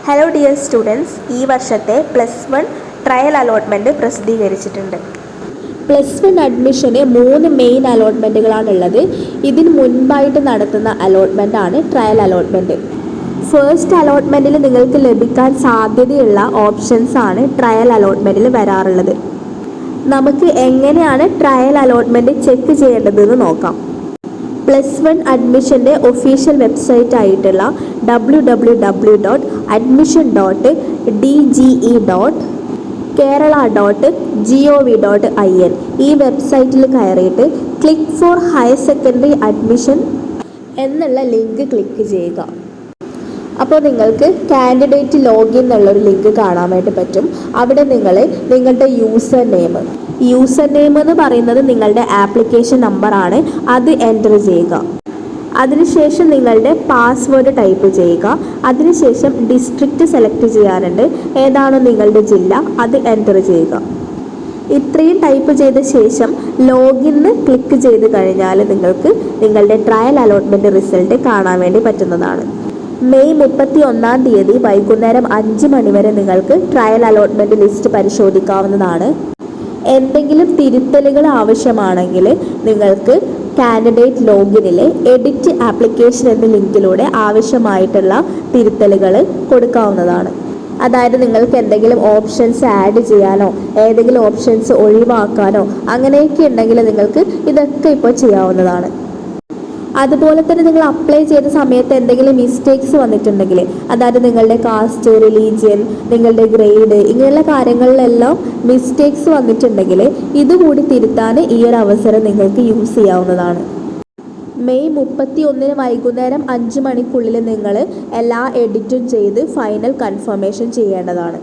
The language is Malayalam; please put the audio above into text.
ഹലോ ഡിയർ സ്റ്റുഡൻസ്, ഈ വർഷത്തെ +1 ട്രയൽ അലോട്ട്മെൻറ്റ് പ്രസിദ്ധീകരിച്ചിട്ടുണ്ട്. +1 അഡ്മിഷന് 3 മെയിൻ അലോട്ട്മെൻറ്റുകളാണുള്ളത്. ഇതിന് മുൻപായിട്ട് നടത്തുന്ന അലോട്ട്മെൻറ്റാണ് ട്രയൽ അലോട്ട്മെൻറ്റ്. ഫസ്റ്റ് അലോട്ട്മെൻറ്റിൽ നിങ്ങൾക്ക് ലഭിക്കാൻ സാധ്യതയുള്ള ഓപ്ഷൻസാണ് ട്രയൽ അലോട്ട്മെൻറ്റിൽ വരാറുള്ളത്. നമുക്ക് എങ്ങനെയാണ് ട്രയൽ അലോട്ട്മെൻറ്റ് ചെക്ക് ചെയ്യേണ്ടതെന്ന് നോക്കാം. +1 അഡ്മിഷൻ്റെ ഒഫീഷ്യൽ വെബ്സൈറ്റ് ആയിട്ടുള്ള www.admission.dge.kerala.gov.in ഈ വെബ്സൈറ്റിൽ കയറിയിട്ട് click four higher secondary admission എന്നുള്ള ലിങ്ക് ക്ലിക്ക് ചെയ്യുക. അപ്പോൾ നിങ്ങൾക്ക് കാൻഡിഡേറ്റ് ലോഗിൻ എന്നുള്ളൊരു ലിങ്ക് കാണാനായിട്ട് പറ്റും. അവിടെ നിങ്ങളുടെ യൂസർ നെയിം എന്ന് പറയുന്നത് നിങ്ങളുടെ ആപ്ലിക്കേഷൻ നമ്പറാണ്. അത് എൻ്റർ ചെയ്യുക. അതിനുശേഷം നിങ്ങളുടെ പാസ്വേഡ് ടൈപ്പ് ചെയ്യുക. അതിനുശേഷം ഡിസ്ട്രിക്റ്റ് സെലക്ട് ചെയ്യാനുണ്ട്. ഏതാണോ നിങ്ങളുടെ ജില്ല അത് എൻ്റർ ചെയ്യുക. ഇത്രയും ടൈപ്പ് ചെയ്ത ശേഷം ലോഗിന്ന് ക്ലിക്ക് ചെയ്ത് കഴിഞ്ഞാൽ നിങ്ങൾക്ക് നിങ്ങളുടെ ട്രയൽ അലോട്ട്മെൻറ്റ് റിസൾട്ട് കാണാൻ വേണ്ടി പറ്റുന്നതാണ്. മെയ് 31 വൈകുന്നേരം 5 മണി വരെ നിങ്ങൾക്ക് ട്രയൽ അലോട്ട്മെൻറ്റ് ലിസ്റ്റ് പരിശോധിക്കാവുന്നതാണ്. എന്തെങ്കിലും തിരുത്തലുകൾ ആവശ്യമാണെങ്കിൽ നിങ്ങൾക്ക് കാൻഡിഡേറ്റ് ലോഗിനിലെ എഡിറ്റ് ആപ്ലിക്കേഷൻ എന്ന ലിങ്കിലൂടെ ആവശ്യമായിട്ടുള്ള തിരുത്തലുകൾ കൊടുക്കാവുന്നതാണ്. അതായത് നിങ്ങൾക്ക് എന്തെങ്കിലും ഓപ്ഷൻസ് ആഡ് ചെയ്യാനോ ഏതെങ്കിലും ഓപ്ഷൻസ് ഒഴിവാക്കാനോ അങ്ങനെയൊക്കെ ഉണ്ടെങ്കിൽ നിങ്ങൾക്ക് ഇതൊക്കെ ഇപ്പോൾ ചെയ്യാവുന്നതാണ്. അതുപോലെ തന്നെ നിങ്ങൾ അപ്ലൈ ചെയ്ത സമയത്ത് എന്തെങ്കിലും മിസ്റ്റേക്സ് വന്നിട്ടുണ്ടെങ്കിൽ, അതായത് നിങ്ങളുടെ കാസ്റ്റ്, റിലീജിയൻ, നിങ്ങളുടെ ഗ്രേഡ് ഇങ്ങനെയുള്ള കാര്യങ്ങളിലെല്ലാം മിസ്റ്റേക്സ് വന്നിട്ടുണ്ടെങ്കിൽ ഇതുകൂടി തിരുത്താൻ ഈ ഒരു അവസരം നിങ്ങൾക്ക് യൂസ് ചെയ്യാവുന്നതാണ്. മെയ് 31 വൈകുന്നേരം 5 മണിക്കുള്ളിൽ നിങ്ങൾ എല്ലാ എഡിറ്റും ചെയ്ത് ഫൈനൽ കൺഫർമേഷൻ ചെയ്യേണ്ടതാണ്.